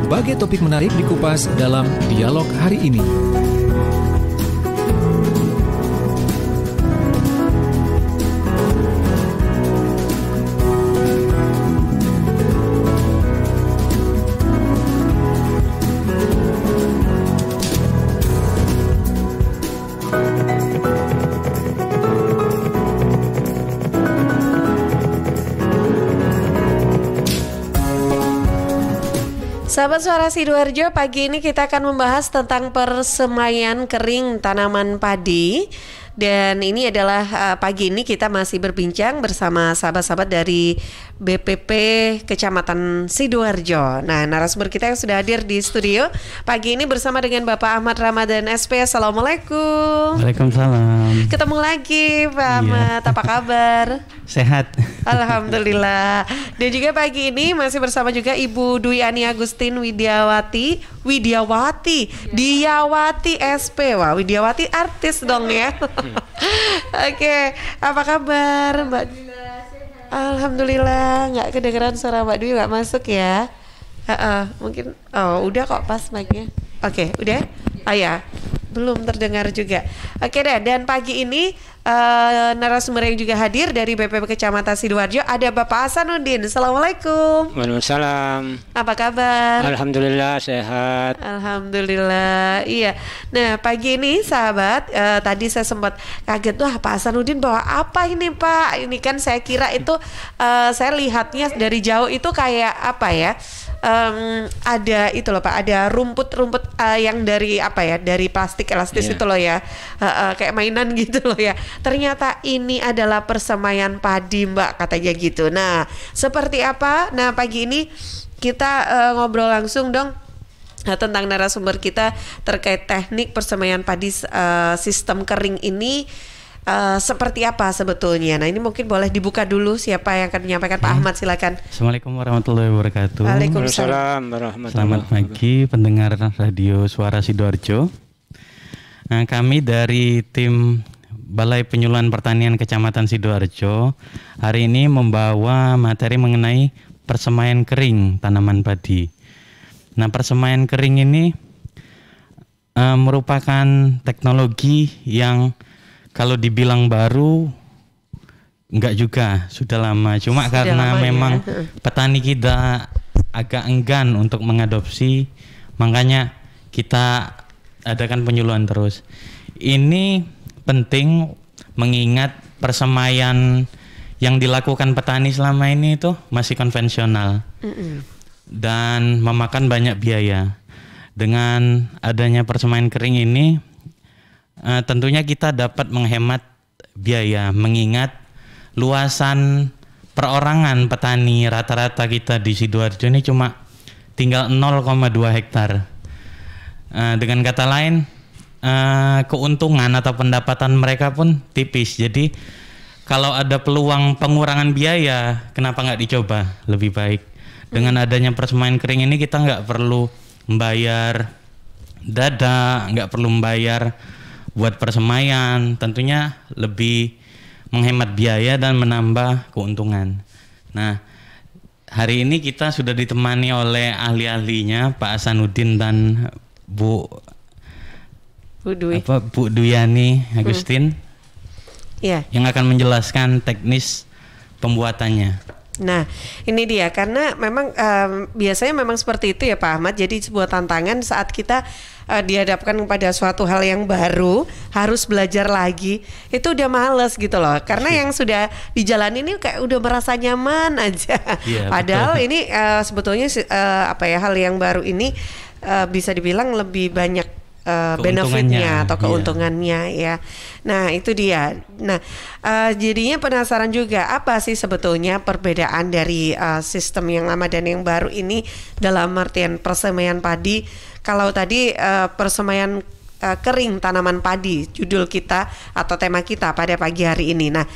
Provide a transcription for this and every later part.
berbagai topik menarik dikupas dalam dialog hari ini. Sahabat Suara Sidoarjo, pagi ini kita akan membahas tentang persemaian kering tanaman padi. Dan ini adalah pagi ini kita masih berbincang bersama sahabat-sahabat dari BPP Kecamatan Sidoarjo. Nah, narasumber kita yang sudah hadir di studio pagi ini bersama dengan Bapak Ahmad Ramadan SP. Assalamualaikum. Waalaikumsalam. Ketemu lagi Pak Ahmad, apa kabar? Sehat. Alhamdulillah. Dan juga pagi ini masih bersama juga Ibu Dwi Ani Agustin Widiawati SP. Wah, Widiawati artis dong ya. Oke, apa kabar Mbak? Alhamdulillah, nggak kedengeran suara Mbak Dwi, nggak masuk ya? Mungkin, udah kok pas mic-nya. Oke, udah? Oh ya, belum terdengar juga. Oke deh, dan pagi ini narasumber yang juga hadir dari BPP Kecamatan Sidoarjo ada Bapak Hasanuddin. Assalamualaikum. Waalaikumsalam. Apa kabar? Alhamdulillah sehat. Alhamdulillah. Iya. Nah, pagi ini sahabat, tadi saya sempat kaget, wah Pak Hasanuddin bawa apa ini Pak? Ini kan saya kira itu saya lihatnya dari jauh itu kayak apa ya? Ada itu loh Pak, ada rumput-rumput yang dari apa ya? Dari plastik elastis itu loh ya. Kayak mainan gitu loh ya. Ternyata ini adalah persemaian padi Mbak, katanya gitu. Nah, seperti apa? Nah, pagi ini kita ngobrol langsung dong tentang narasumber kita terkait teknik persemaian padi sistem kering ini. Seperti apa sebetulnya? Nah, ini mungkin boleh dibuka dulu siapa yang akan menyampaikan. Pak Ahmad, silakan. Assalamualaikum warahmatullahi wabarakatuh. Waalaikumsalam warahmatullahi. Selamat pagi pendengar Radio Suara Sidoarjo. Nah, kami dari tim Balai Penyuluhan Pertanian Kecamatan Sidoarjo hari ini membawa materi mengenai persemaian kering tanaman padi. Nah, persemaian kering ini merupakan teknologi yang kalau dibilang baru enggak juga, sudah lama. Cuma sudah karena lama memang petani kita agak enggan untuk mengadopsi, makanya kita adakan penyuluhan terus. Ini penting mengingat persemaian yang dilakukan petani selama ini itu masih konvensional dan memakan banyak biaya. Dengan adanya persemaian kering ini tentunya kita dapat menghemat biaya, mengingat luasan perorangan petani rata-rata kita di Sidoarjo ini cuma tinggal 0,2 hektar. Dengan kata lain, keuntungan atau pendapatan mereka pun tipis. Jadi kalau ada peluang pengurangan biaya, kenapa nggak dicoba? Lebih baik dengan adanya persemaian kering ini kita nggak perlu membayar dada, nggak perlu membayar buat persemaian, tentunya lebih menghemat biaya dan menambah keuntungan. Nah, hari ini kita sudah ditemani oleh ahli-ahlinya Pak Hasanuddin dan Bu Duyani Agustin yang akan menjelaskan teknis pembuatannya. Nah, ini dia, karena memang biasanya memang seperti itu ya Pak Ahmad. Jadi sebuah tantangan saat kita dihadapkan kepada suatu hal yang baru, harus belajar lagi, itu udah males gitu loh. Karena yang sudah dijalani ini kayak udah merasa nyaman aja. Padahal betul. Ini sebetulnya hal yang baru ini bisa dibilang lebih banyak benefitnya atau keuntungannya ya. Nah, itu dia. Nah, jadinya penasaran juga apa sih sebetulnya perbedaan dari sistem yang lama dan yang baru ini dalam artian persemaian padi. Kalau tadi persemaian kering tanaman padi judul kita atau tema kita pada pagi hari ini. Nah,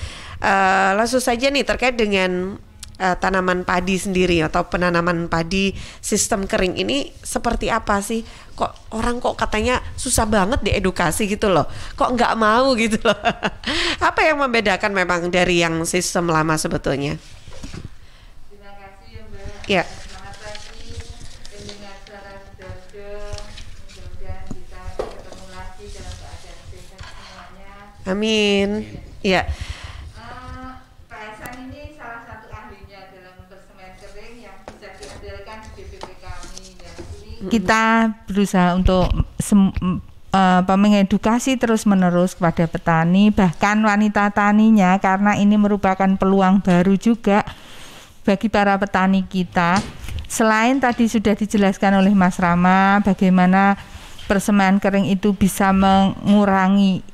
langsung saja nih terkait dengan tanaman padi sendiri atau penanaman padi sistem kering ini seperti apa sih? Kok orang katanya susah banget diedukasi gitu loh. Kok nggak mau gitu loh. Apa yang membedakan memang dari yang sistem lama sebetulnya? Terima kasih ya Mbak. Ya. Selamat pagi pendengar Suara Amin. Ya. Pak Hasan ini salah satu ahlinya dalam persemaian kering yang bisa diandalkan di BPP kami. Dan ini kita berusaha untuk mengedukasi terus-menerus kepada petani, bahkan wanita taninya, karena ini merupakan peluang baru juga bagi para petani kita. Selain tadi sudah dijelaskan oleh Mas Rama bagaimana persemaian kering itu bisa mengurangi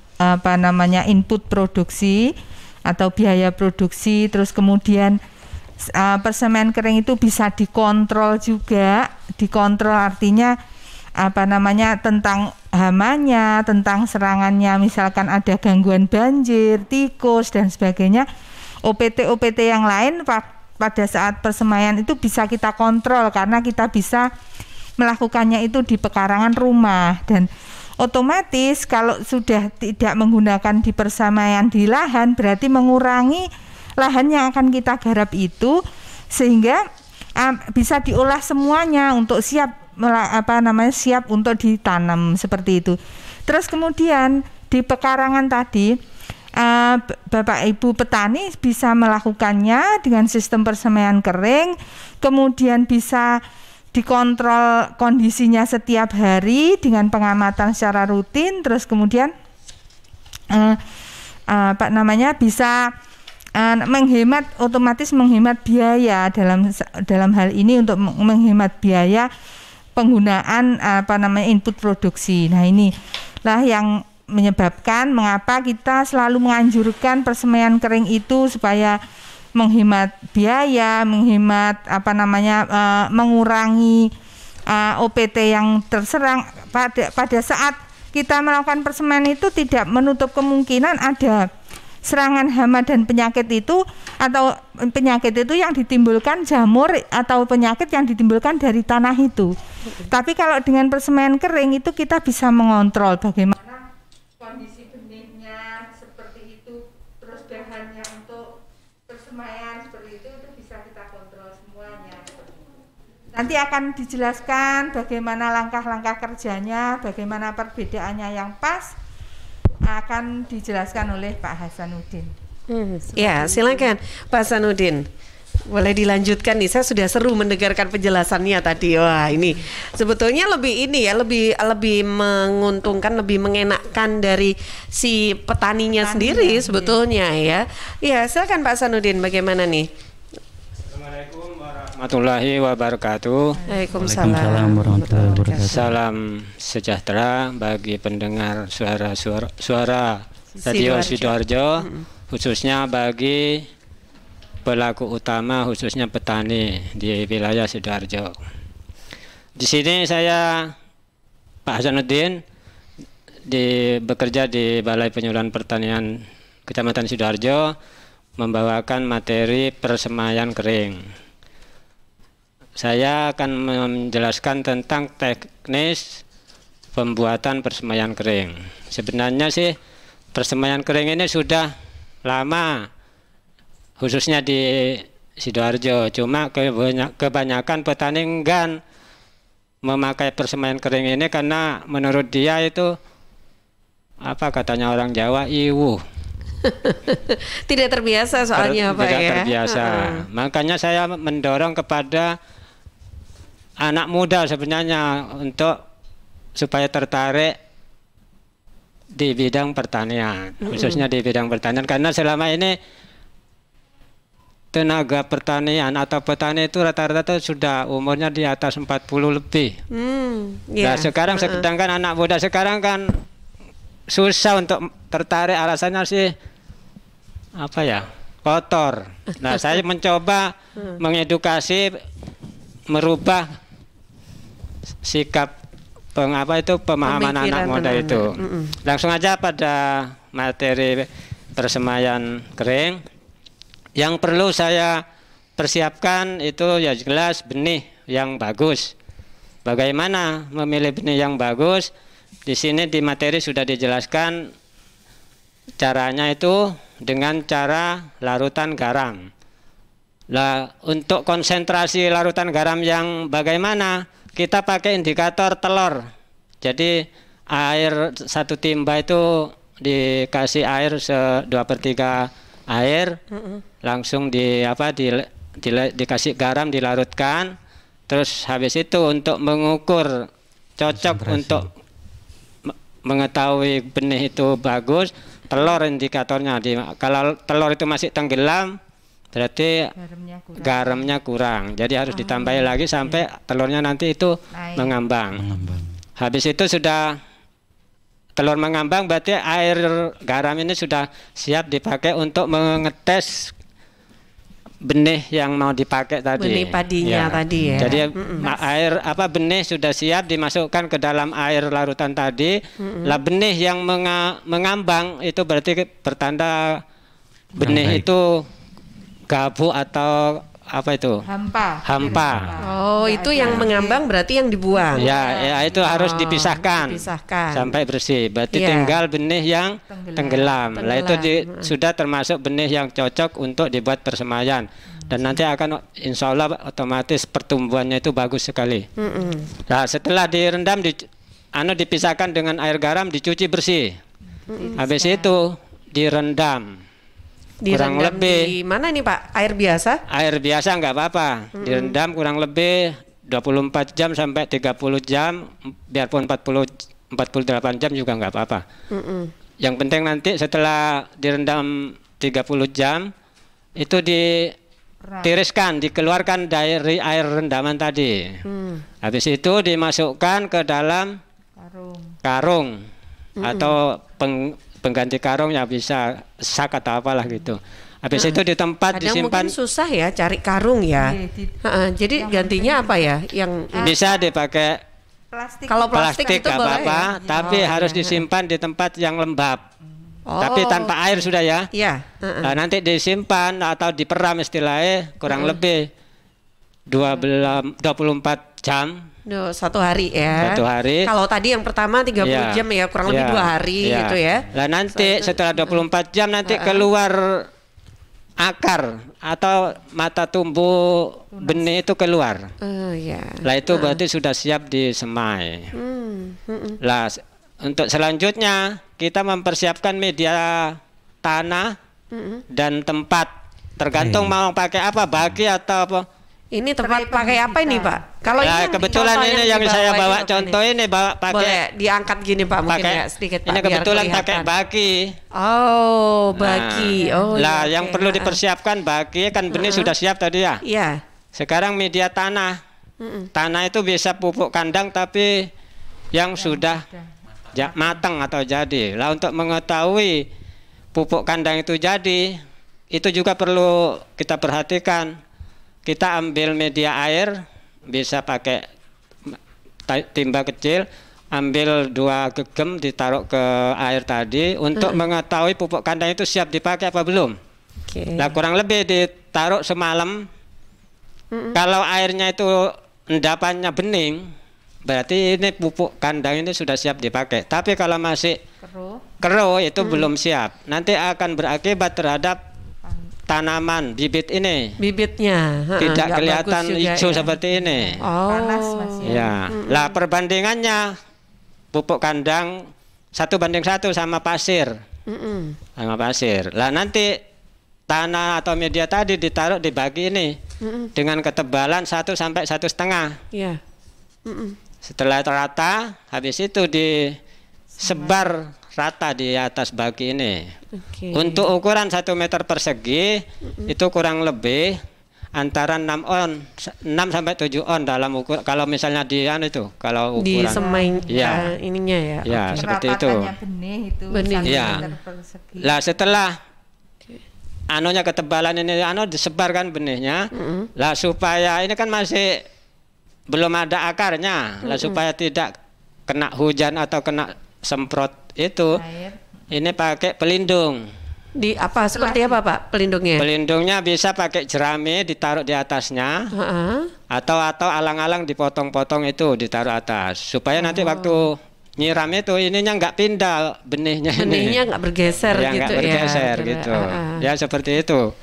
input produksi atau biaya produksi, terus kemudian persemaian kering itu bisa dikontrol juga. Dikontrol artinya tentang hamanya, tentang serangannya, misalkan ada gangguan banjir, tikus dan sebagainya. OPT yang lain pada saat persemaian itu bisa kita kontrol karena kita bisa melakukannya itu di pekarangan rumah, dan otomatis kalau sudah tidak menggunakan di persemaian di lahan berarti mengurangi lahan yang akan kita garap itu, sehingga bisa diolah semuanya untuk siap siap untuk ditanam seperti itu. Terus kemudian di pekarangan tadi Bapak Ibu petani bisa melakukannya dengan sistem persemaian kering, kemudian bisa dikontrol kondisinya setiap hari dengan pengamatan secara rutin, terus kemudian bisa otomatis menghemat biaya dalam hal ini untuk menghemat biaya penggunaan input produksi. Nah, inilah yang menyebabkan mengapa kita selalu menganjurkan persemaian kering itu supaya menghemat biaya, mengurangi OPT yang terserang. Pada saat kita melakukan persemaian itu tidak menutup kemungkinan ada serangan hama dan penyakit itu, atau penyakit itu yang ditimbulkan jamur atau penyakit yang ditimbulkan dari tanah itu. Tapi kalau dengan persemaian kering itu kita bisa mengontrol bagaimana kondisi benihnya seperti itu, terus bahannya untuk persemaian seperti itu bisa kita kontrol semuanya. Nanti akan dijelaskan bagaimana langkah-langkah kerjanya, bagaimana perbedaannya yang pas, akan dijelaskan oleh Pak Hasanuddin. Ya, silakan Pak Hasanuddin. Boleh dilanjutkan nih, saya sudah seru mendengarkan penjelasannya tadi. Wah, ini sebetulnya lebih menguntungkan, lebih mengenakkan dari si petaninya sendiri sebetulnya ya. Ya, silakan Pak Hasanuddin, bagaimana nih? Assalamualaikum warahmatullahi wabarakatuh. Waalaikumsalam warahmatullahi wabarakatuh. Salam sejahtera bagi pendengar suara Radio Sidoarjo, khususnya bagi pelaku utama, khususnya petani di wilayah Sidoarjo. Di sini saya Pak Hasanuddin bekerja di Balai Penyuluhan Pertanian Kecamatan Sidoarjo, membawakan materi persemaian kering. Saya akan menjelaskan tentang teknis pembuatan persemaian kering. Sebenarnya sih persemaian kering ini sudah lama, khususnya di Sidoarjo. Cuma kebanyakan petani enggan memakai persemaian kering ini karena menurut dia itu, apa katanya orang Jawa, iwuh. Tidak terbiasa soalnya Pak ya. Tidak terbiasa. Makanya saya mendorong kepada anak muda sebenarnya untuk supaya tertarik di bidang pertanian, khususnya di bidang pertanian, karena selama ini tenaga pertanian atau petani itu rata-rata sudah umurnya di atas 40 lebih. Nah, sekarang sedangkan anak muda sekarang kan susah untuk tertarik, alasannya sih kotor. Nah, saya mencoba mengedukasi, merubah sikap pemahaman anak muda itu. Langsung aja pada materi persemaian kering. Yang perlu saya persiapkan itu ya jelas benih yang bagus. Bagaimana memilih benih yang bagus? Di sini di materi sudah dijelaskan caranya itu dengan cara larutan garam. Nah, untuk konsentrasi larutan garam yang bagaimana? Kita pakai indikator telur. Jadi air 1 timba itu dikasih air 2/3 air, langsung dikasih garam, dilarutkan. Terus habis itu untuk mengukur cocok untuk mengetahui benih itu bagus, telur indikatornya. Kalau telur itu masih tenggelam, berarti garamnya kurang. Jadi harus ditambahi lagi sampai telurnya nanti itu mengambang. Habis itu sudah telur mengambang, berarti air garam ini sudah siap dipakai untuk mengetes benih yang mau dipakai tadi. Benih padinya tadi ya. Jadi benih sudah siap dimasukkan ke dalam air larutan tadi. Lah benih yang mengambang itu berarti pertanda benih itu gabuk atau apa itu? Hampa. Oh, itu yang mengambang berarti yang dibuang. Ya itu harus dipisahkan sampai bersih. Berarti tinggal benih yang tenggelam. Lah itu sudah termasuk benih yang cocok untuk dibuat persemaian. Dan nanti akan insya Allah otomatis pertumbuhannya itu bagus sekali. Nah, setelah direndam, dipisahkan dengan air garam, dicuci bersih. Habis itu direndam. Kurang lebih di mana nih Pak? Air biasa? Air biasa nggak apa-apa. Direndam kurang lebih 24 jam sampai 30 jam, biarpun 48 jam juga nggak apa-apa. Yang penting nanti setelah direndam 30 jam itu ditiriskan, dikeluarkan dari air rendaman tadi. Habis itu dimasukkan ke dalam karung atau pengganti karung, ya bisa sak atau apalah gitu. Habis itu di tempat disimpan. Mungkin susah ya cari karung ya. Jadi gantinya apa ya? Yang bisa dipakai plastik. Kalau plastik itu boleh apa-apa, tapi harus disimpan di tempat yang lembab. Tapi tanpa air sudah ya. Iya. Nah, nanti disimpan atau diperam istilahnya kurang lebih 24 jam. 1 hari ya. 1 hari. Kalau tadi yang pertama 30 jam ya, kurang lebih 2 hari gitu ya. Lah nanti setelah 24 jam nanti keluar akar atau mata tumbuh benih itu keluar. Lah itu berarti sudah siap disemai. Lah untuk selanjutnya kita mempersiapkan media tanah dan tempat, tergantung mau pakai apa, baki atau apa. Ini tempat pakai apa ini Pak? Kalau ini kebetulan ini yang saya bawa contoh ini bawa pakai. Boleh diangkat gini Pak, mungkin ya sedikit Pak. Ini kebetulan pakai baki. Oh, baki. Lah yang perlu dipersiapkan baki, kan benih sudah siap tadi ya. Iya. Sekarang media tanah. Tanah itu bisa pupuk kandang tapi yang sudah matang atau jadi. Lah untuk mengetahui pupuk kandang itu jadi, itu juga perlu kita perhatikan. Kita ambil media air, bisa pakai timba kecil, ambil 2 gegem ditaruh ke air tadi untuk mengetahui pupuk kandang itu siap dipakai apa belum. Nah kurang lebih ditaruh semalam. Kalau airnya itu endapannya bening, berarti ini pupuk kandang ini sudah siap dipakai. Tapi kalau masih keruh itu belum siap. Nanti akan berakibat terhadap tanaman bibit ini. Bibitnya tidak kelihatan hijau seperti ini. Panas Mas ya. Lah perbandingannya pupuk kandang 1:1 sama pasir. Sama pasir. Lah nanti tanah atau media tadi ditaruh di bagi ini dengan ketebalan 1 sampai 1,5. Iya. Setelah rata, habis itu disebar rata di atas baki ini. Untuk ukuran 1 meter persegi itu kurang lebih antara 6 sampai 7 on dalam ukur. Kalau misalnya kalau ukuran di semai ininya ya. Ya, seperti itu. Benih ya. Lah setelah ketebalan ini disebarkan benihnya. Lah supaya ini kan masih belum ada akarnya. Lah supaya tidak kena hujan atau kena semprot itu ini pakai pelindung. Seperti apa Pak pelindungnya? Pelindungnya bisa pakai jerami ditaruh di atasnya, atau alang-alang dipotong-potong itu ditaruh atas supaya nanti waktu nyiram itu ininya nggak pindah benihnya nggak bergeser gitu. Ya seperti itu.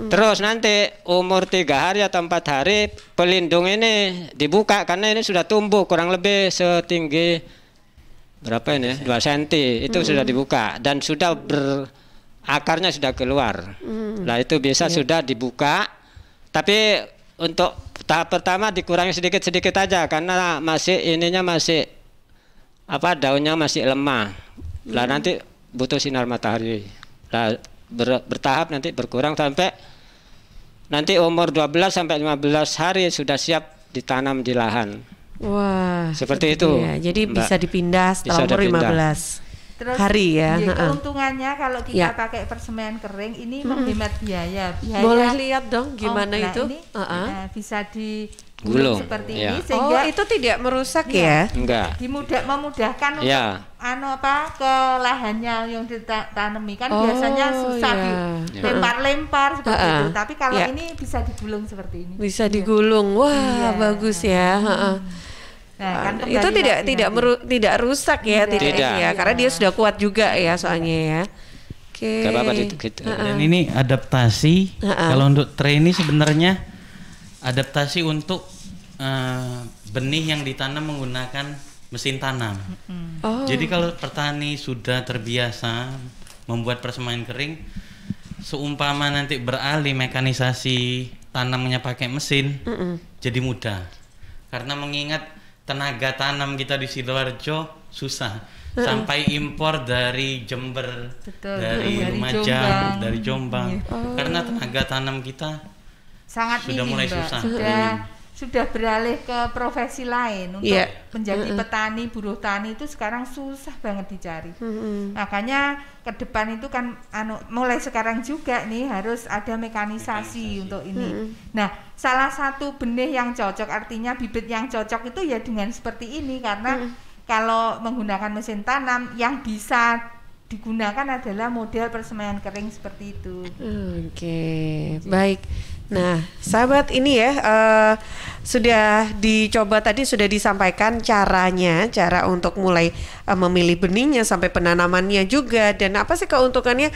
Terus nanti umur 3 hari atau 4 hari pelindung ini dibuka karena ini sudah tumbuh kurang lebih setinggi berapa ini? 2 cm itu sudah dibuka dan sudah akarnya sudah keluar. Nah itu bisa sudah dibuka, tapi untuk tahap pertama dikurangi sedikit-sedikit aja karena ininya masih daunnya masih lemah. Lah nanti butuh sinar matahari. Lah bertahap nanti berkurang sampai nanti umur 12 sampai 15 hari sudah siap ditanam di lahan. Wah, seperti itu. Ya. Jadi Mbak, bisa dipindah setelah umur 15 hari ya. Keuntungannya kalau kita pakai persemaian kering ini menghemat biaya. Boleh lihat dong gimana itu? Ini, bisa digulung seperti ini sehingga itu tidak merusak ya? Enggak. Memudahkan untuk ke lahannya yang ditanami kan biasanya susah dilempar-lempar seperti itu. Tapi kalau ini bisa digulung seperti ini. Bisa digulung. Wah, bagus ya. Nah, kan itu tidak rusak ya, tidak ya, karena dia sudah kuat juga ya soalnya ya. Oke. Dan ini adaptasi. Kalau untuk tray ini sebenarnya adaptasi untuk benih yang ditanam menggunakan mesin tanam. Jadi kalau petani sudah terbiasa membuat persemaian kering, seumpama nanti beralih mekanisasi tanamnya pakai mesin, jadi mudah. Karena mengingat tenaga tanam kita di Sidoarjo susah, sampai impor dari Jember, dari Lumajang, dari Jombang, karena tenaga tanam kita sangat sudah mulai susah. Sudah beralih ke profesi lain untuk menjadi petani, buruh tani itu sekarang susah banget dicari. Makanya ke depan itu kan mulai sekarang juga nih harus ada mekanisasi untuk ini. Nah, salah satu benih yang cocok, artinya bibit yang cocok itu ya dengan seperti ini, karena kalau menggunakan mesin tanam yang bisa digunakan adalah model persemaian kering seperti itu. Oke, baik. Nah, sahabat, ini ya sudah dicoba tadi, sudah disampaikan cara untuk mulai memilih benihnya sampai penanamannya juga, dan apa sih keuntungannya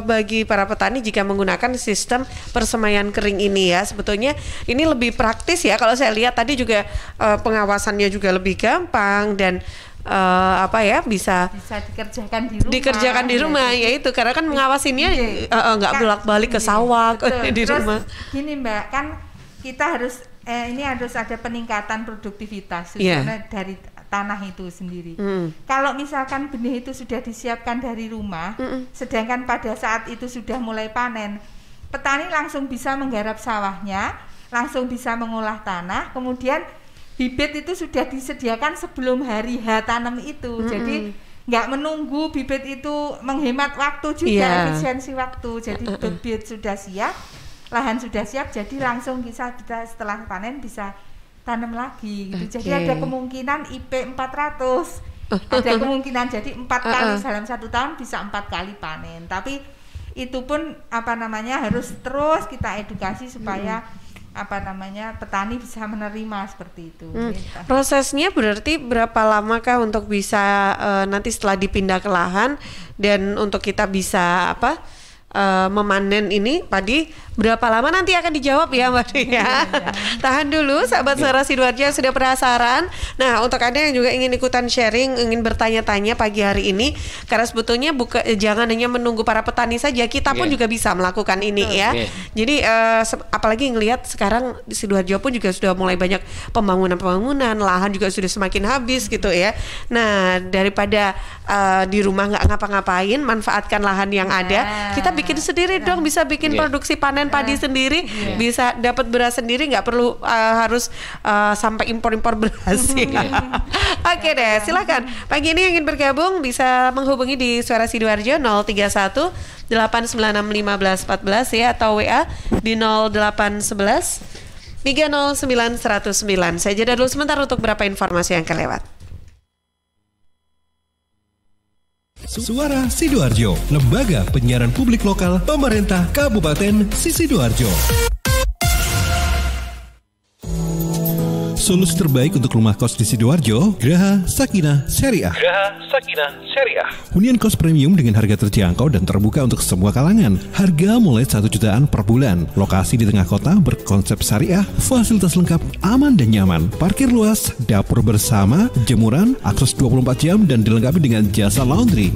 bagi para petani jika menggunakan sistem persemaian kering ini ya. Sebetulnya ini lebih praktis ya, kalau saya lihat tadi juga pengawasannya juga lebih gampang dan bisa dikerjakan di rumah ya itu, karena kan mengawasinnya nggak bolak-balik ke sawah di rumah. Gini Mbak, kan kita harus ada peningkatan produktivitas dari tanah itu sendiri. Kalau misalkan benih itu sudah disiapkan dari rumah, sedangkan pada saat itu sudah mulai panen, petani langsung bisa menggarap sawahnya, langsung bisa mengolah tanah, kemudian bibit itu sudah disediakan sebelum hari H tanam itu. Jadi nggak menunggu bibit itu, menghemat waktu juga, efisiensi waktu. Jadi bibit sudah siap, lahan sudah siap, jadi langsung kita setelah panen bisa tanam lagi gitu. Jadi ada kemungkinan IP 400. Ada kemungkinan jadi 4 kali dalam 1 tahun bisa 4 kali panen. Tapi itu pun harus terus kita edukasi supaya petani bisa menerima seperti itu. Prosesnya berarti berapa lamakah untuk bisa nanti setelah dipindah ke lahan dan untuk kita bisa memanen ini padi, berapa lama nanti akan dijawab ya Mbak ya. Tahan dulu sahabat Suara Sidoarjo yang sudah penasaran. Nah, untuk Anda yang juga ingin ikutan sharing, ingin bertanya-tanya pagi hari ini, karena sebetulnya jangan hanya menunggu para petani saja, kita pun juga bisa melakukan ini ya. Jadi apalagi ngelihat sekarang di Sidoarjo pun juga sudah mulai banyak pembangunan, lahan juga sudah semakin habis gitu ya. Nah, daripada di rumah nggak ngapa-ngapain, manfaatkan lahan yang ada. Kita bikin sendiri dong, bisa bikin produksi panen padi sendiri, bisa dapat beras sendiri, nggak perlu harus sampai impor beras. Oke deh, silakan. Pagi ini yang ingin bergabung bisa menghubungi di Suara Sidoarjo 031 896 1514 ya, atau WA di 0811 309 109. Saya jeda dulu sebentar untuk beberapa informasi yang kelewat. Suara Sidoarjo, lembaga penyiaran publik lokal pemerintah Kabupaten Sidoarjo. Solusi terbaik untuk rumah kos di Sidoarjo, Graha Sakinah Syariah. Graha Sakinah Syariah. Hunian kos premium dengan harga terjangkau dan terbuka untuk semua kalangan. Harga mulai 1 jutaan per bulan. Lokasi di tengah kota berkonsep syariah, fasilitas lengkap, aman dan nyaman. Parkir luas, dapur bersama, jemuran, akses 24 jam dan dilengkapi dengan jasa laundry.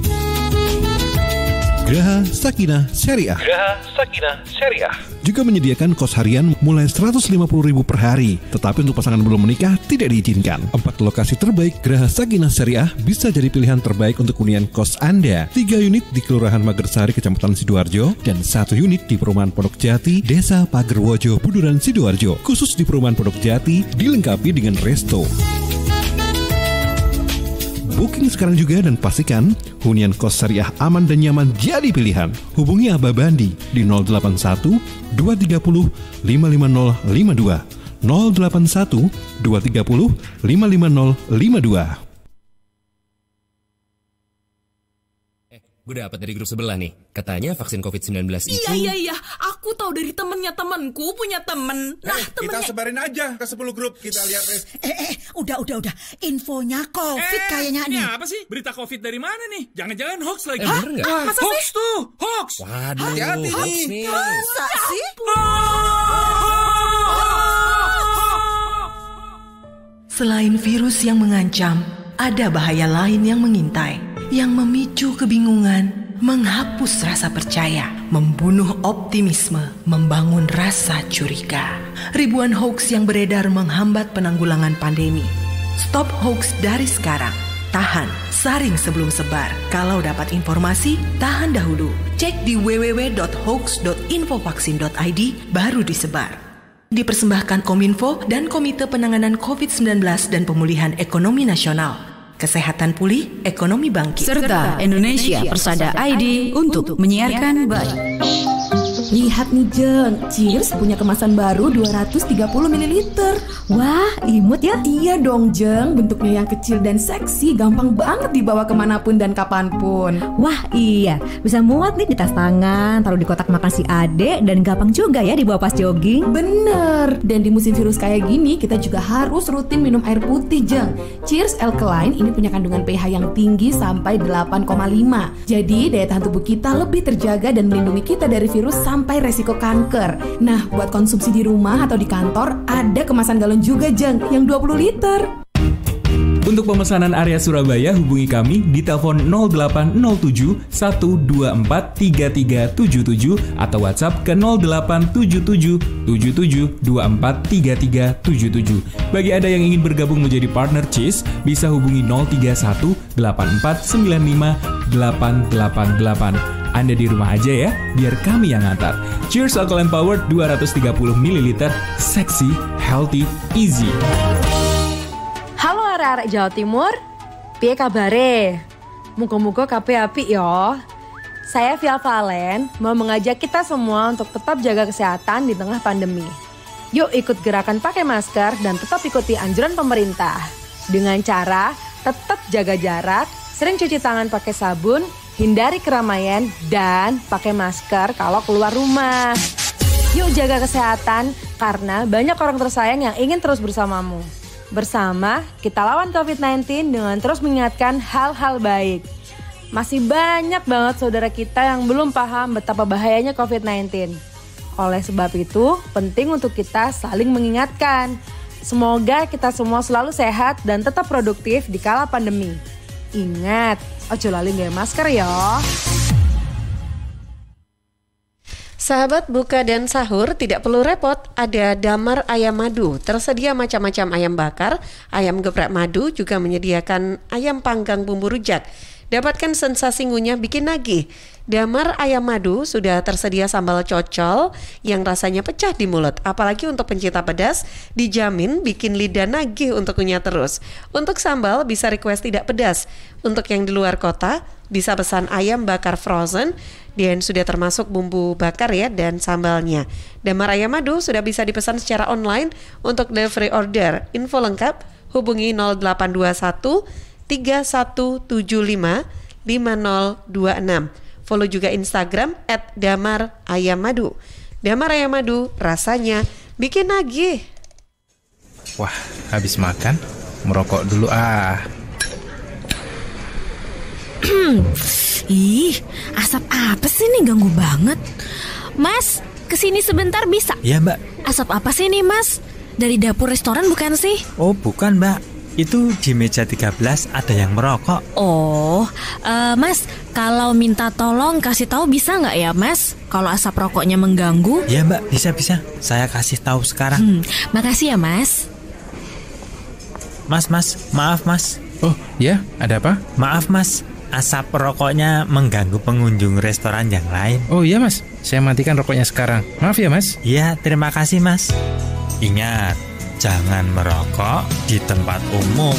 Graha Sakinah Syariah. Graha Sakinah Syariah juga menyediakan kos harian mulai 150.000 per hari. Tetapi untuk pasangan belum menikah tidak diizinkan. 4 lokasi terbaik Graha Sakinah Syariah bisa jadi pilihan terbaik untuk hunian kos Anda. 3 unit di Kelurahan Magersari, Kecamatan Sidoarjo, dan 1 unit di Perumahan Pondok Jati, Desa Pagerwojo, Buduran, Sidoarjo. Khusus di Perumahan Pondok Jati dilengkapi dengan resto. Booking sekarang juga dan pastikan hunian kos syariah aman dan nyaman jadi pilihan. Hubungi Abah Bandi di 081 230 55052. 081 230 55052. Gue dapet dari grup sebelah nih, katanya vaksin COVID-19 itu... Iya, aku tahu dari temennya temenku punya temen. Nah, kita sebarin aja ke 10 grup, kita lihat. Udah. Infonya COVID kayaknya nih. Ini apa sih? Berita COVID dari mana nih? Jangan-jangan hoax lagi. Bener nggak? Masa hoax sih? Tuh, hoax. Waduh, hati-hati nih. Masa sih? Selain virus yang mengancam, ada bahaya lain yang mengintai, yang memicu kebingungan, menghapus rasa percaya, membunuh optimisme, membangun rasa curiga. Ribuan hoax yang beredar menghambat penanggulangan pandemi. Stop hoax dari sekarang. Tahan, saring sebelum sebar. Kalau dapat informasi, tahan dahulu. Cek di www.hoax.infovaksin.id baru disebar. Dipersembahkan Kominfo dan Komite Penanganan COVID-19 dan Pemulihan Ekonomi Nasional. Kesehatan pulih, ekonomi bangkit. Serta Indonesia Persada ID untuk menyiarkan baik. Lihat nih Jeng, Cheers punya kemasan baru 230 ml. Wah, imut ya? Iya dong Jeng, bentuknya yang kecil dan seksi, gampang banget dibawa kemanapun dan kapanpun. Wah iya, bisa muat nih di tas tangan, taruh di kotak makan si adek, dan gampang juga ya dibawa pas jogging. Bener, dan di musim virus kayak gini kita juga harus rutin minum air putih Jeng. Cheers Alkaline ini punya kandungan pH yang tinggi sampai 8,5. Jadi daya tahan tubuh kita lebih terjaga dan melindungi kita dari virus sampai resiko kanker. Nah, buat konsumsi di rumah atau di kantor, ada kemasan galon juga Jeng, yang 20 liter. Untuk pemesanan area Surabaya, hubungi kami di telepon 0807 124 3377 atau WhatsApp ke 0877 77 24 3377. Bagi Anda yang ingin bergabung menjadi partner Cheers, bisa hubungi 031 84 95 888. Anda di rumah aja ya, biar kami yang ngantar. Cheers Alkaline Power 230 ml, seksi, healthy, easy. Halo arek-arek Jawa Timur, piye kabare? Muga-muga kabeh apik yo. Saya Via Valen mau mengajak kita semua untuk tetap jaga kesehatan di tengah pandemi. Yuk ikut gerakan pakai masker dan tetap ikuti anjuran pemerintah. Dengan cara tetap jaga jarak, sering cuci tangan pakai sabun, hindari keramaian, dan pakai masker kalau keluar rumah. Yuk jaga kesehatan, karena banyak orang tersayang yang ingin terus bersamamu. Bersama, kita lawan COVID-19 dengan terus mengingatkan hal-hal baik. Masih banyak banget saudara kita yang belum paham betapa bahayanya COVID-19. Oleh sebab itu, penting untuk kita saling mengingatkan. Semoga kita semua selalu sehat dan tetap produktif di kala pandemi. Ingat, ojo lali nggawe masker ya. Sahabat buka dan sahur tidak perlu repot, ada Damar Ayam Madu. Tersedia macam-macam ayam bakar, ayam geprek madu, juga menyediakan ayam panggang bumbu rujak. Dapatkan sensasi ngunyah bikin nagih. Damar Ayam Madu sudah tersedia sambal cocol yang rasanya pecah di mulut. Apalagi untuk pencinta pedas, dijamin bikin lidah nagih untuk ngunyah terus. Untuk sambal bisa request tidak pedas. Untuk yang di luar kota bisa pesan ayam bakar frozen dan sudah termasuk bumbu bakar ya dan sambalnya. Damar Ayam Madu sudah bisa dipesan secara online untuk delivery order. Info lengkap hubungi 0821 3175 5026. Follow juga Instagram @damarayamadu. Damar Ayam Madu, rasanya bikin nagih. Wah, habis makan, merokok dulu ah. Ih, asap apa sih nih, ganggu banget. Mas, kesini sebentar bisa? Iya mbak. Asap apa sih nih mas? Dari dapur restoran bukan sih? Oh bukan mbak, itu di meja 13 ada yang merokok. Oh, mas, kalau minta tolong kasih tahu bisa nggak ya mas? Kalau asap rokoknya mengganggu? Iya mbak, bisa. Saya kasih tahu sekarang. Makasih ya mas. Mas, maaf mas. Oh ya, ada apa? Maaf mas, asap rokoknya mengganggu pengunjung restoran yang lain. Oh iya mas, saya matikan rokoknya sekarang. Maaf ya mas. Iya, terima kasih mas. Ingat, jangan merokok di tempat umum.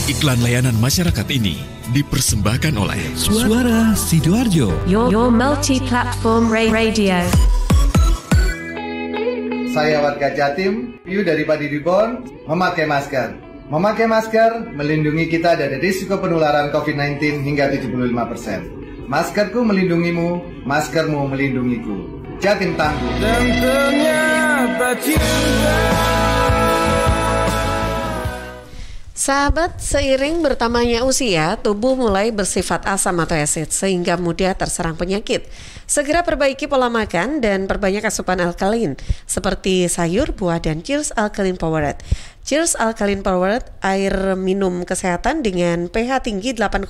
Iklan layanan masyarakat ini dipersembahkan oleh Suara Sidoarjo. Your multi-platform radio. Saya warga Jatim, Piu dari Padi Dibon, memakai masker. Memakai masker melindungi kita dari risiko penularan COVID-19 hingga 75%. Maskerku melindungimu, maskermu melindungiku. Jatim tangguh. Dan ternyata cinta. Sahabat, seiring bertambahnya usia, tubuh mulai bersifat asam atau asid sehingga mudah terserang penyakit. Segera perbaiki pola makan dan perbanyak asupan alkalin seperti sayur, buah, dan Cheers Alkaline Powerade. Cheers Alkaline Powerade, air minum kesehatan dengan pH tinggi 8,5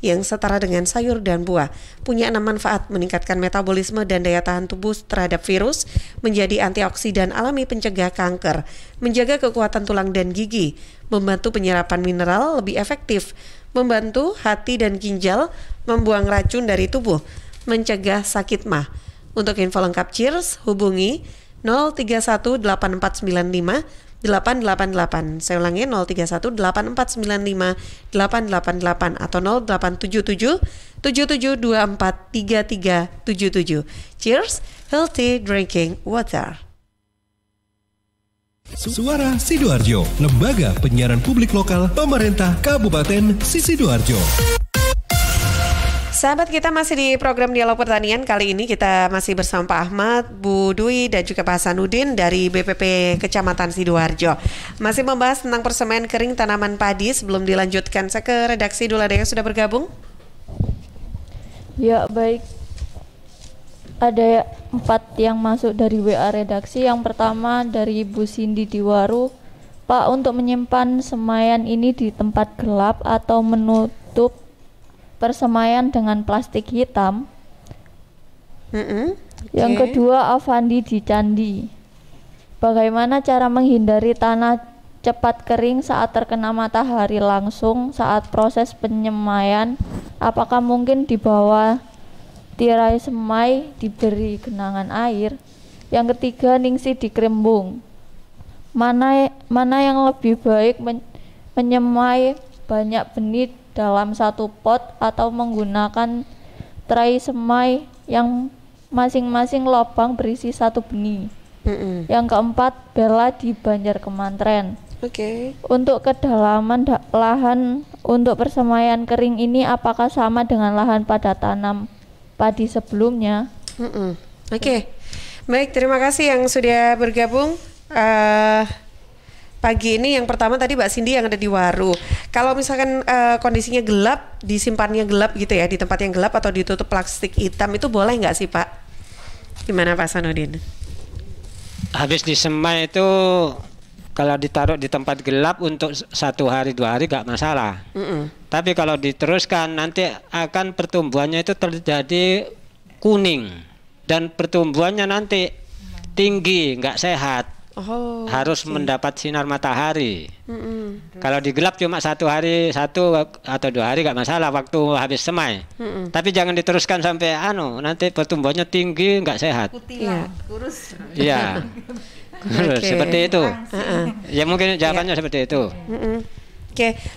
yang setara dengan sayur dan buah. Punya 6 manfaat: meningkatkan metabolisme dan daya tahan tubuh terhadap virus, menjadi antioksidan alami pencegah kanker, menjaga kekuatan tulang dan gigi, membantu penyerapan mineral lebih efektif, membantu hati dan ginjal membuang racun dari tubuh, mencegah sakit mah. Untuk info lengkap Cheers, hubungi 0318495 888. Saya ulangi 0318495 888 atau 0877 7724 3377. Cheers, healthy drinking water. Suara Sidoarjo, lembaga penyiaran publik lokal pemerintah Kabupaten Sidoarjo. Sahabat, kita masih di program Dialog Pertanian. Kali ini kita masih bersama Pak Ahmad, Bu Dwi, dan juga Pak Hasanuddin dari BPP Kecamatan Sidoarjo. Masih membahas tentang persemaian kering tanaman padi. Sebelum dilanjutkan, saya ke redaksi dulu. Ada yang sudah bergabung? Ya, baik. Ada 4 yang masuk dari WA redaksi. Yang pertama dari Ibu Cindy di Waru. Pak, untuk menyimpan semaian ini di tempat gelap atau menutup persemaian dengan plastik hitam. Yang kedua, Avandi di Candi. Bagaimana cara menghindari tanah cepat kering saat terkena matahari langsung saat proses penyemaian? Apakah mungkin di bawah tirai semai diberi genangan air? Yang ketiga, Ningsi di Krimbung. Mana yang lebih baik menyemai banyak benih dalam satu pot atau menggunakan tray semai yang masing-masing lubang berisi 1 benih? Yang keempat, Bella di Banjar Kemantren. Untuk kedalaman lahan untuk persemaian kering ini apakah sama dengan lahan pada tanam padi sebelumnya? Baik, terima kasih yang sudah bergabung. Pagi ini yang pertama tadi Mbak Cindy yang ada di Waru. Kalau misalkan kondisinya gelap, disimpannya gelap gitu ya, di tempat yang gelap atau ditutup plastik hitam, itu boleh nggak sih Pak? Gimana Pak Hasanuddin? Habis disemai itu kalau ditaruh di tempat gelap untuk 1 hari 2 hari nggak masalah. Tapi kalau diteruskan nanti akan pertumbuhannya itu terjadi kuning dan pertumbuhannya nanti tinggi, nggak sehat. Harus mendapat sinar matahari. Kalau di gelap cuma 1 hari 1 atau 2 hari nggak masalah waktu habis semai. Tapi jangan diteruskan sampai nanti pertumbuhannya tinggi nggak sehat. Kurus. Iya. Seperti itu. Ya mungkin jawabannya seperti itu.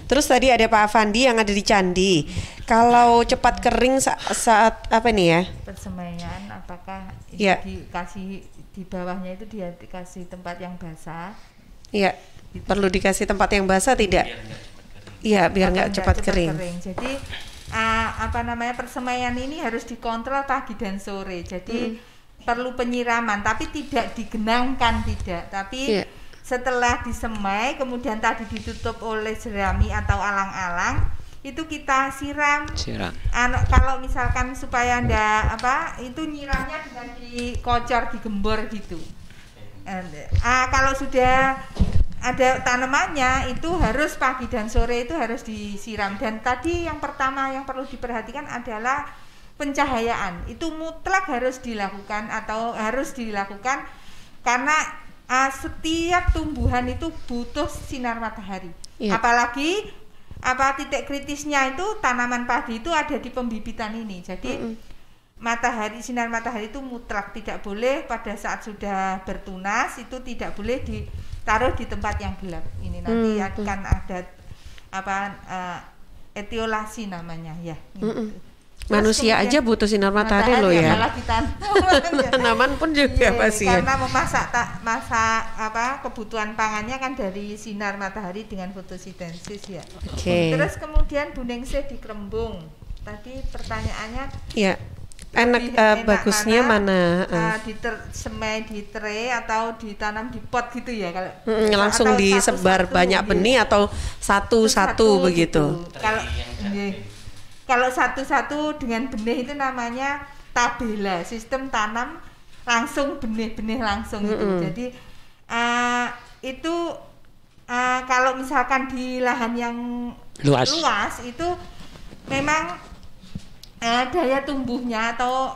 Terus tadi ada Pak Avandi yang ada di Candi. Kalau cepat kering saat apa nih ya? Persemaian, apakah dikasih di bawahnya itu dia dikasih tempat yang basah? Iya, perlu dikasih tempat yang basah tidak? Iya, biar nggak cepat kering. Jadi persemaian ini harus dikontrol pagi dan sore. Jadi perlu penyiraman, tapi tidak digenangkan, tapi Setelah disemai, kemudian tadi ditutup oleh jerami atau alang-alang, itu kita siram. Kalau misalkan supaya itu nyiramnya dengan dikocor, digembor gitu. Kalau sudah ada tanamannya itu harus pagi dan sore itu harus disiram. Dan tadi yang pertama yang perlu diperhatikan adalah pencahayaan. Itu mutlak harus dilakukan karena setiap tumbuhan itu butuh sinar matahari. Apalagi titik kritisnya itu tanaman padi itu ada di pembibitan ini. Jadi sinar matahari itu mutlak, tidak boleh pada saat sudah bertunas, itu tidak boleh ditaruh di tempat yang gelap. Ini nanti akan ada etiolasi namanya ya. Manusia aja butuh sinar matahari loh ya. Tanaman pun juga pasti. Karena memasak kebutuhan pangannya kan dari sinar matahari dengan fotosintesis ya. Terus kemudian buningsih dikerembung. Tadi pertanyaannya. Iya. Enak bagusnya mana? Semai di tray atau ditanam di pot gitu ya kalau. Langsung disebar banyak benih atau satu-satu begitu. Kalau satu-satu dengan benih itu namanya tabela, sistem tanam langsung benih-benih langsung gitu. Jadi itu kalau misalkan di lahan yang luas itu memang daya tumbuhnya atau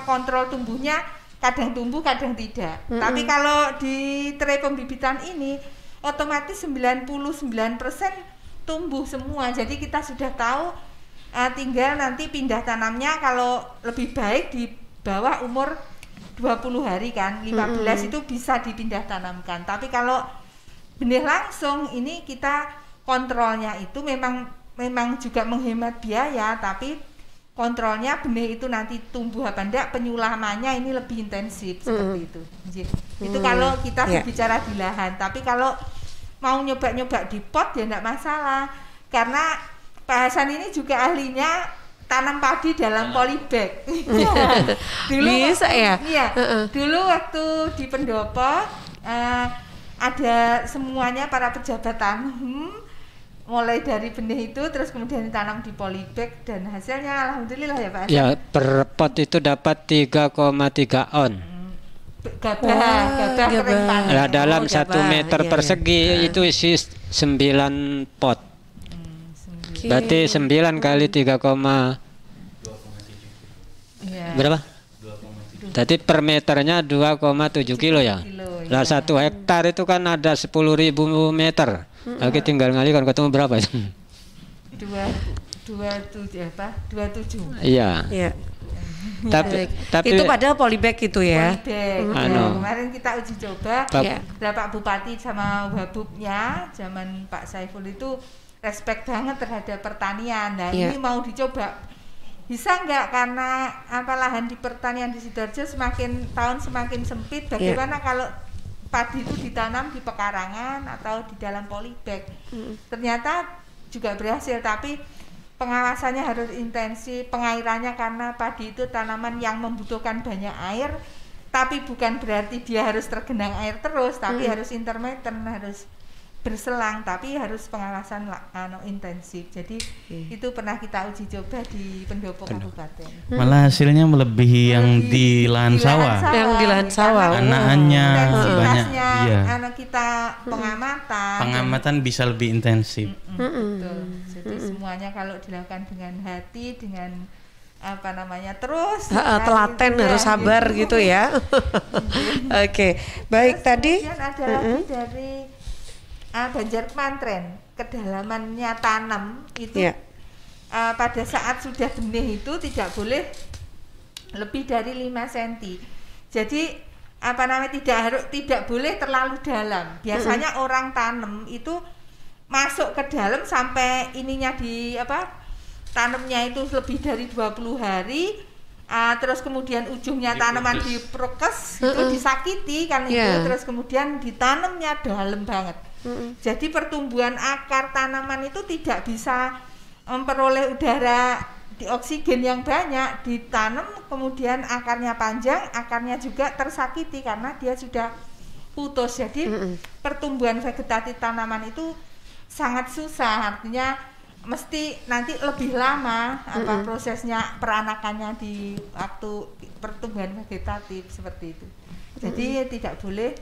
kontrol tumbuhnya kadang tumbuh kadang tidak. Tapi kalau di tray pembibitan ini otomatis 99% tumbuh semua. Jadi kita sudah tahu. Tinggal nanti pindah tanamnya kalau lebih baik di bawah umur 20 hari kan, 15 itu bisa dipindah tanamkan. Tapi kalau benih langsung ini kita kontrolnya itu memang juga menghemat biaya, tapi kontrolnya benih itu nanti tumbuh apa enggak, penyulamannya ini lebih intensif seperti itu. Itu kalau kita berbicara di lahan. Tapi kalau mau nyoba-nyoba di pot ya enggak masalah, karena Pak Hasan ini juga ahlinya tanam padi dalam polybag. Bisa ya? Iya. Dulu waktu di Pendopo ada semuanya para pejabat tanam, mulai dari benih itu terus kemudian ditanam di polybag dan hasilnya alhamdulillah ya Pak Hasan. Ya, per pot itu dapat 3,3 on. Gabah kering panen. Nah, dalam 1 meter persegi itu isi 9 pot. Berarti 9 kali 3, berapa? Jadi per meternya 2,7 kilo ya. Lah 1 hektar itu kan ada 10.000 meter. Lagi tinggal ngalikan ketemu berapa itu? 27. Iya. Tapi itu padahal polybag itu ya. Kemarin kita uji coba Pak Bupati sama Wabubnya zaman Pak Saiful itu respect banget terhadap pertanian. Nah ini mau dicoba bisa nggak, karena lahan di pertanian di Sidoarjo semakin sempit. Bagaimana kalau padi itu ditanam di pekarangan atau di dalam polybag? Ternyata juga berhasil, tapi pengawasannya harus intensif, pengairannya, karena padi itu tanaman yang membutuhkan banyak air, tapi bukan berarti dia harus tergenang air terus, tapi harus intermittent, harus berselang, tapi harus pengawasan intensif. Jadi itu pernah kita uji coba di Pendopo Kabupaten. Malah hasilnya melebihi yang di lahan sawah. Yang di lahan sawah. Anakannya banyak. Kita pengamatan bisa lebih intensif. Jadi semuanya kalau dilakukan dengan hati, dengan terus telaten harus sabar gitu ya. Oke, baik. Tadi ada lagi dari Banjar Kemantren, kedalamannya tanam itu pada saat sudah benih itu tidak boleh lebih dari 5 cm. Jadi tidak boleh terlalu dalam. Biasanya orang tanam itu masuk ke dalam sampai ininya tanamnya itu lebih dari 20 hari. Terus kemudian ujungnya tanaman diprokes itu disakiti kan itu, terus kemudian ditanamnya dalam banget. Jadi pertumbuhan akar tanaman itu tidak bisa memperoleh udara di oksigen yang banyak, ditanam kemudian akarnya panjang, akarnya juga tersakiti karena dia sudah putus. Jadi pertumbuhan vegetatif tanaman itu sangat susah, artinya mesti nanti lebih lama prosesnya peranakannya di waktu pertumbuhan vegetatif seperti itu. Jadi tidak boleh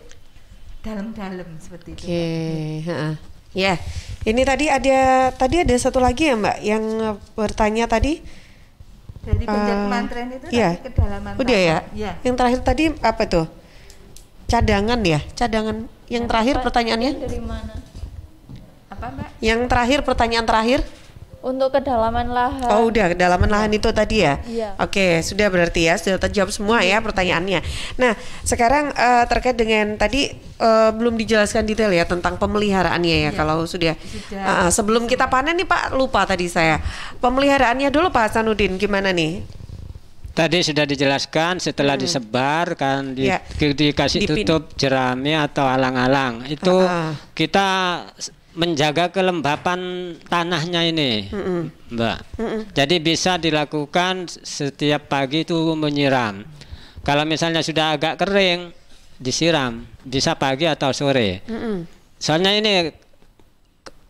dalam-dalam seperti itu. Ya, ini tadi ada satu lagi ya Mbak yang bertanya tadi dari penjagman itu ya. Tadi kedalaman udah ya? Ya. Yang terakhir tadi apa tuh? Cadangan ya? Cadangan yang terakhir pertanyaannya? Dari mana? Apa Mbak? Yang terakhir pertanyaan terakhir? Untuk kedalaman lahan. Oh udah, kedalaman lahan itu tadi ya? Iya. Oke, sudah berarti ya, sudah terjawab semua ya pertanyaannya. Nah, sekarang terkait dengan tadi belum dijelaskan detail ya tentang pemeliharaannya ya. Kalau sudah sebelum kita panen nih Pak, lupa tadi saya. Pemeliharaannya dulu Pak Hasanuddin, gimana nih? Tadi sudah dijelaskan setelah disebar kan dikasih tutup jerami atau alang-alang. Itu kita menjaga kelembapan tanahnya ini, Mbak. Jadi bisa dilakukan setiap pagi itu menyiram. Kalau misalnya sudah agak kering, disiram. Bisa pagi atau sore. Soalnya ini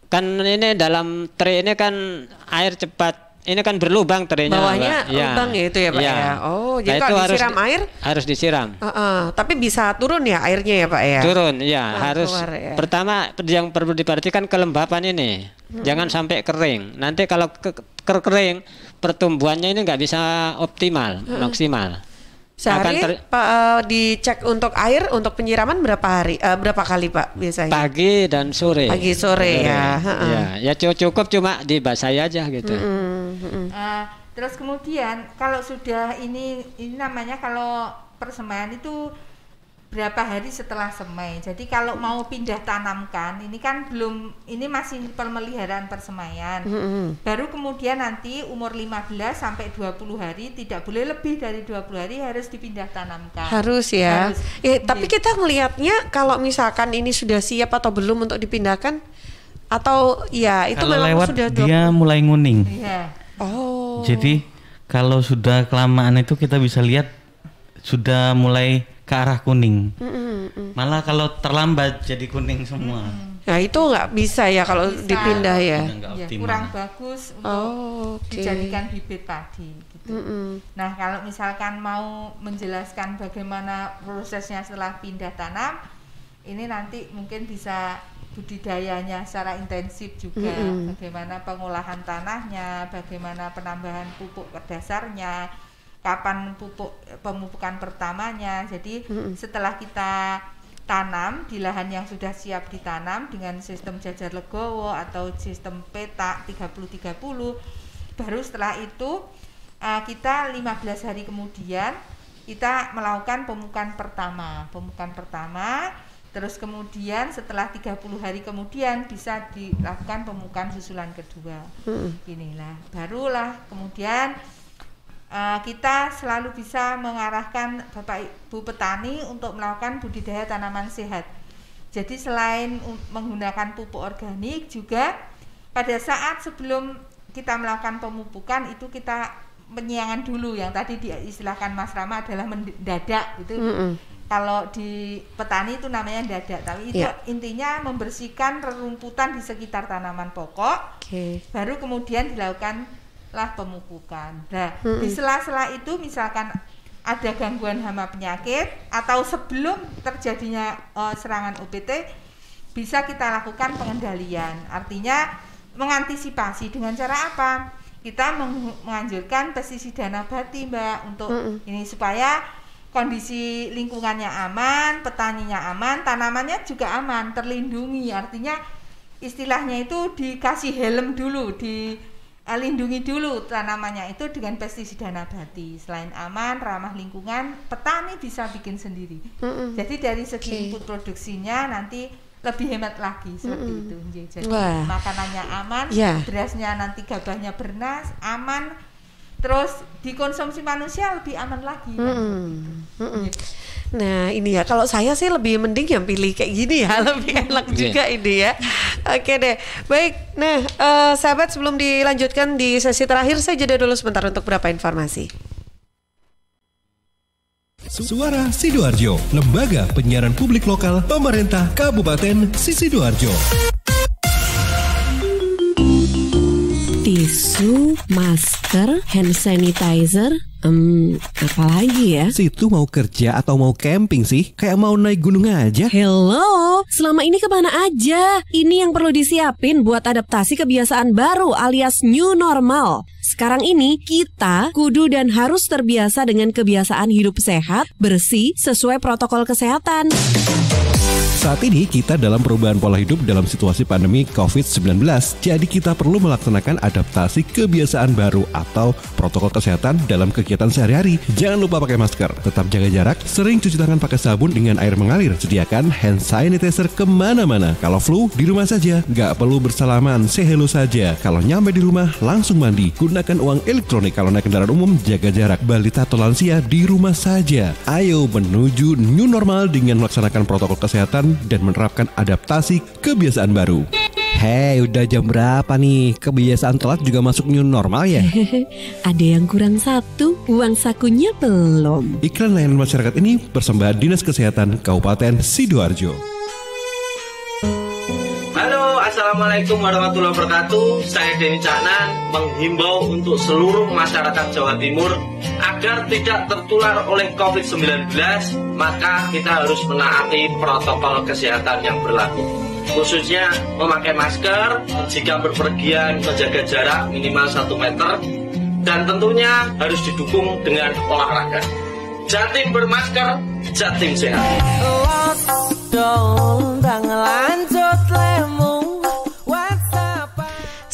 kan dalam tray ini kan air cepat. Ini kan berlubang terenya. Bawahnya lubang ya itu ya Pak ya. Oh, jadi kalau disiram air harus disiram. Tapi bisa turun ya airnya ya Pak ya. Turun ya, harus ya. Pertama yang perlu diperhatikan kelembapan ini. Jangan sampai kering. Nanti kalau kering pertumbuhannya ini nggak bisa optimal, maksimal. Sehari Pak dicek untuk air untuk penyiraman berapa kali Pak biasanya? Pagi dan sore. Pagi sore ya. Ya cukup cuma dibasahi aja gitu. Terus kemudian kalau sudah ini namanya kalau persemaian itu berapa hari setelah semai. Jadi kalau mau pindah tanamkan, ini kan ini masih pemeliharaan persemaian. Baru kemudian nanti umur 15 sampai 20 hari, tidak boleh lebih dari 20 hari harus dipindah tanamkan. Harus ya. Tapi kita melihatnya kalau misalkan ini sudah siap atau belum untuk dipindahkan, atau ya itu kalau memang lewat sudah dia mulai nguning. Iya. Oh. Jadi kalau sudah kelamaan itu kita bisa lihat sudah mulai ke arah kuning. Malah kalau terlambat jadi kuning semua. Nah itu nggak bisa ya kalau dipindah ya. Kurang bagus untuk dijadikan bibit padi. Gitu. Nah kalau misalkan mau menjelaskan bagaimana prosesnya setelah pindah tanam, ini nanti mungkin bisa budidayanya secara intensif juga. Bagaimana pengolahan tanahnya, bagaimana penambahan pupuk ke dasarnya, kapan pemupukan pertamanya. Jadi setelah kita tanam di lahan yang sudah siap ditanam dengan sistem jajar legowo atau sistem petak 30-30, baru setelah itu kita 15 hari kemudian kita melakukan pemupukan pertama, terus kemudian setelah 30 hari kemudian bisa dilakukan pemupukan susulan kedua. Inilah barulah kemudian kita selalu bisa mengarahkan Bapak Ibu petani untuk melakukan budidaya tanaman sehat. Jadi selain menggunakan pupuk organik juga pada saat sebelum kita melakukan pemupukan itu kita penyiangan dulu, yang tadi diistilahkan Mas Rama adalah mendadak itu. Kalau di petani itu namanya dadak, tapi itu intinya membersihkan rerumputan di sekitar tanaman pokok. Baru kemudian dilakukan pemupukan. Nah, di sela-sela itu misalkan ada gangguan hama penyakit atau sebelum terjadinya serangan OPT, bisa kita lakukan pengendalian. Artinya mengantisipasi dengan cara apa? Kita menganjurkan pestisida nabati, Mbak, untuk ini supaya kondisi lingkungannya aman, petaninya aman, tanamannya juga aman, terlindungi. Artinya istilahnya itu dikasih helm dulu, lindungi dulu tanamannya itu dengan pestisida nabati. Selain aman, ramah lingkungan, petani bisa bikin sendiri. Jadi dari segi input produksinya nanti lebih hemat lagi seperti itu. Jadi makanannya aman, berasnya nanti gabahnya bernas, aman, terus dikonsumsi manusia lebih aman lagi. Nah ini ya, kalau saya sih lebih mending yang pilih kayak gini ya, lebih enak juga ini ya. Oke deh, baik. Nah sahabat, sebelum dilanjutkan di sesi terakhir, saya jeda dulu sebentar untuk beberapa informasi. Suara Sidoarjo, lembaga penyiaran publik lokal pemerintah Kabupaten Sidoarjo. Tisu, masker, hand sanitizer, apalagi ya? Situ mau kerja atau mau camping sih? Kayak mau naik gunung aja. Hello, selama ini kemana aja? Ini yang perlu disiapin buat adaptasi kebiasaan baru alias new normal. Sekarang ini kita kudu dan harus terbiasa dengan kebiasaan hidup sehat, bersih, sesuai protokol kesehatan. Saat ini kita dalam perubahan pola hidup dalam situasi pandemi COVID-19. Jadi kita perlu melaksanakan adaptasi kebiasaan baru atau protokol kesehatan dalam kegiatan sehari-hari. Jangan lupa pakai masker, tetap jaga jarak, sering cuci tangan pakai sabun dengan air mengalir. Sediakan hand sanitizer kemana-mana. Kalau flu, di rumah saja. Nggak perlu bersalaman, say hello saja. Kalau nyampe di rumah, langsung mandi. Gunakan uang elektronik. Kalau naik kendaraan umum, jaga jarak. Balita atau lansia, di rumah saja. Ayo menuju new normal dengan melaksanakan protokol kesehatan dan menerapkan adaptasi kebiasaan baru. Hei, udah jam berapa nih? Kebiasaan telat juga masuk new normal ya? Ada yang kurang satu, uang sakunya belum. Iklan layanan masyarakat ini persembahan Dinas Kesehatan Kabupaten Sidoarjo. Halo, Assalamualaikum warahmatullahi wabarakatuh. Saya Denny Caknan menghimbau untuk seluruh masyarakat Jawa Timur agar tidak tertular oleh COVID-19, maka kita harus menaati protokol kesehatan yang berlaku. Khususnya memakai masker, jika berpergian menjaga jarak minimal 1 meter, dan tentunya harus didukung dengan olahraga. Jatim bermasker, Jatim sehat.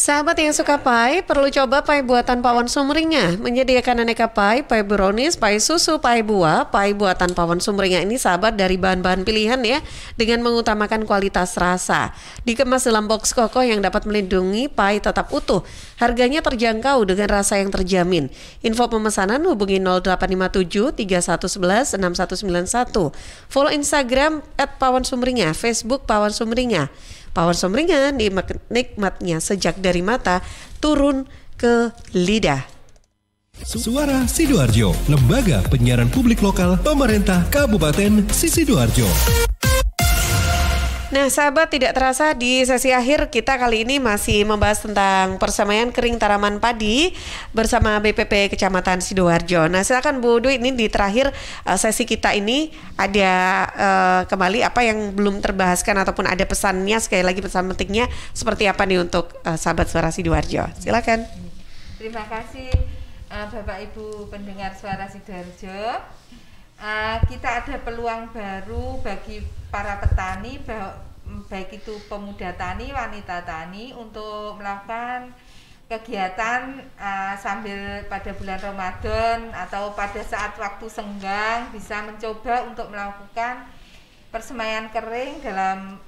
Sahabat yang suka pai, perlu coba pai buatan Pawan Sumringah. Menyediakan aneka pai brownies, pai susu, pai buah. Pai buatan Pawan Sumringah ini sahabat dari bahan-bahan pilihan ya, dengan mengutamakan kualitas rasa. Dikemas dalam box kokoh yang dapat melindungi pai tetap utuh. Harganya terjangkau dengan rasa yang terjamin. Info pemesanan hubungi 0857 3111 6191. Follow Instagram @pawansumringah, Facebook Pawan Sumringah. Pawan Sumringah, nikmatnya sejak dari mata turun ke lidah. Suara Sidoarjo, lembaga penyiaran publik lokal pemerintah Kabupaten Sidoarjo. Nah sahabat, tidak terasa di sesi akhir kita kali ini masih membahas tentang persemaian kering tanaman padi bersama BPP Kecamatan Sidoarjo. Nah silakan Bu Dwi, ini di terakhir sesi kita ini ada kembali apa yang belum terbahaskan ataupun ada pesannya, sekali lagi pesan pentingnya seperti apa nih untuk sahabat Suara Sidoarjo. Silakan. Terima kasih Bapak Ibu pendengar Suara Sidoarjo. Kita ada peluang baru bagi para petani, baik itu pemuda tani, wanita tani, untuk melakukan kegiatan sambil pada bulan Ramadan atau pada saat waktu senggang bisa mencoba untuk melakukan persemaian kering dalam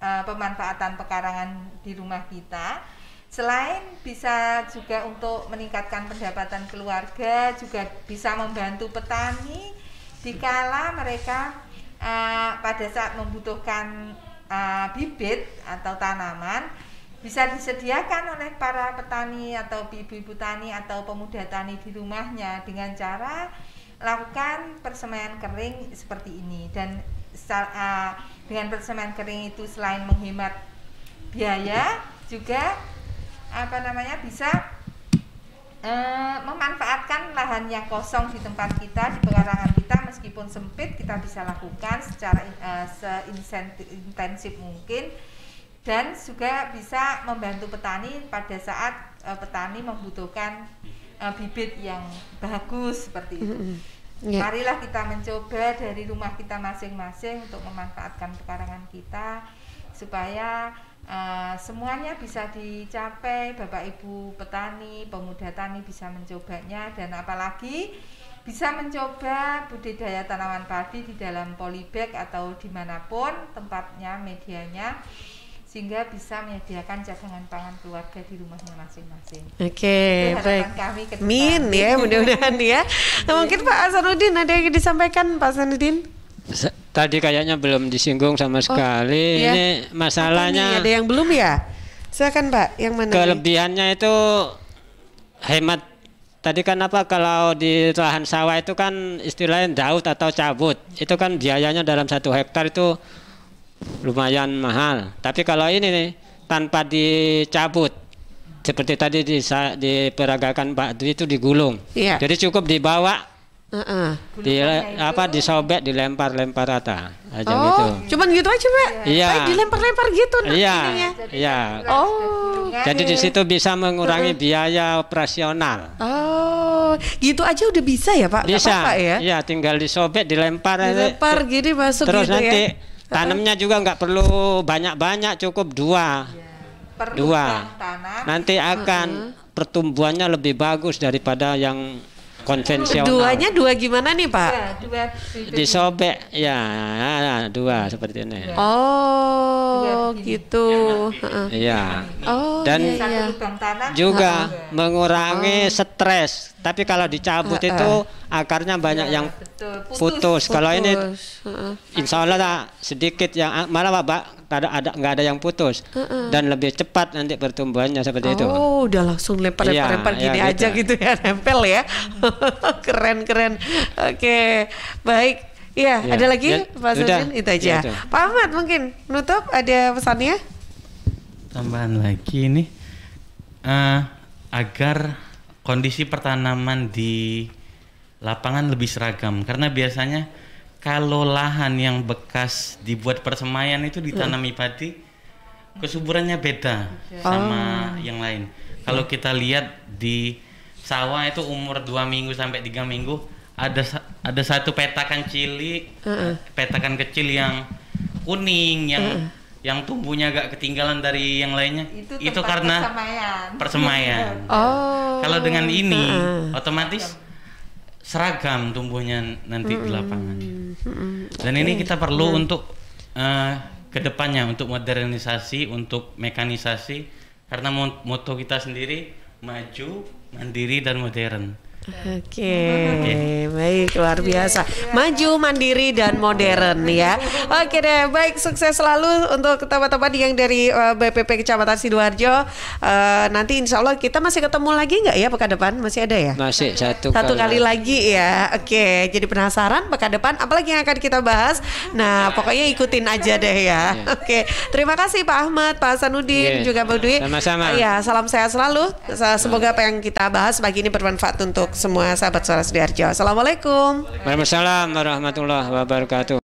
pemanfaatan pekarangan di rumah kita. Selain bisa juga untuk meningkatkan pendapatan keluarga, juga bisa membantu petani dikala mereka pada saat membutuhkan bibit atau tanaman, bisa disediakan oleh para petani atau ibu-ibu tani atau pemuda tani di rumahnya dengan cara lakukan persemaian kering seperti ini. Dan dengan persemaian kering itu selain menghemat biaya, juga bisa memanfaatkan lahan yang kosong di tempat kita, di pekarangan kita, meskipun sempit kita bisa lakukan secara seintensif mungkin, dan juga bisa membantu petani pada saat petani membutuhkan bibit yang bagus seperti itu. Marilah kita mencoba dari rumah kita masing-masing untuk memanfaatkan pekarangan kita supaya semuanya bisa dicapai. Bapak Ibu petani, pemuda tani bisa mencobanya, dan apalagi bisa mencoba budidaya tanaman padi di dalam polybag atau dimanapun tempatnya, medianya, sehingga bisa menyediakan cadangan pangan keluarga di rumahnya masing-masing. Oke, baik. Amin ya, mudah-mudahan ya. Nah, mungkin Pak Hasanuddin ada yang disampaikan, Pak Hasanuddin? Tadi kayaknya belum disinggung sama sekali. Iya. Ini masalahnya. Ada yang belum ya? Silakan Pak, yang mana? Kelebihannya itu hemat tadi kan apa, kalau di lahan sawah itu kan istilahnya daud atau cabut, itu kan biayanya dalam 1 hektar itu lumayan mahal. Tapi kalau ini nih tanpa dicabut, seperti tadi diperagakan Pak Dwi itu digulung, jadi cukup dibawa, disobek, dilempar-lempar aja gitu. Cuman gitu aja Pak? Iya. Dilempar-lempar gitu Iya. Iya. Jadi di situ bisa mengurangi biaya operasional. Gitu aja udah bisa ya Pak? Bisa. Apa-apa ya? Iya, tinggal disobek, dilempar gini masuk terus gitu nanti ya. tanamnya juga nggak perlu banyak-banyak, cukup 2. Nanti akan pertumbuhannya lebih bagus daripada yang konvensional. 2-nya 2 gimana nih Pak? Disobek, ya 2 seperti ini. Gitu. Iya. Dan juga mengurangi stres. Tapi kalau dicabut itu akarnya banyak yang putus. Kalau ini insya Allah sedikit yang malah nggak ada yang putus, dan lebih cepat nanti pertumbuhannya seperti itu. Udah langsung lempar gini aja gitu ya, nempel ya. Keren. Oke, baik. Iya, ada lagi Pak Sudin? Itu aja. Pak Ahmad mungkin menutup, ada pesannya? Tambahan lagi nih, agar kondisi pertanaman di lapangan lebih seragam, karena biasanya kalau lahan yang bekas dibuat persemaian itu ditanami padi, kesuburannya beda sama yang lain. Kalau kita lihat di sawah itu umur 2 minggu sampai 3 minggu, ada satu petakan kecil yang kuning, yang tumbuhnya agak ketinggalan dari yang lainnya. Itu karena persemaian. Kalau dengan ini otomatis seragam tumbuhnya nanti di lapangan. Dan ini kita perlu untuk kedepannya, untuk modernisasi, untuk mekanisasi, karena moto kita sendiri maju, mandiri dan modern. Baik, luar biasa. Maju, mandiri, dan modern ya. Oke deh, baik, sukses selalu untuk teman-teman yang dari BPP Kecamatan Sidoarjo. Nanti insya Allah kita masih ketemu lagi nggak ya pekan depan? Masih ada ya? Masih satu kali lagi ya. Oke, jadi penasaran pekan depan apalagi yang akan kita bahas. Nah, pokoknya ikutin aja deh ya. Oke, terima kasih Pak Ahmad, Pak Hasanuddin, juga Bu Dwi. Sama-sama. Ya, salam sehat selalu. Semoga apa yang kita bahas pagi ini bermanfaat untuk semua sahabat Suara Sidoarjo. Assalamualaikum. Waalaikumsalam warahmatullahi wabarakatuh.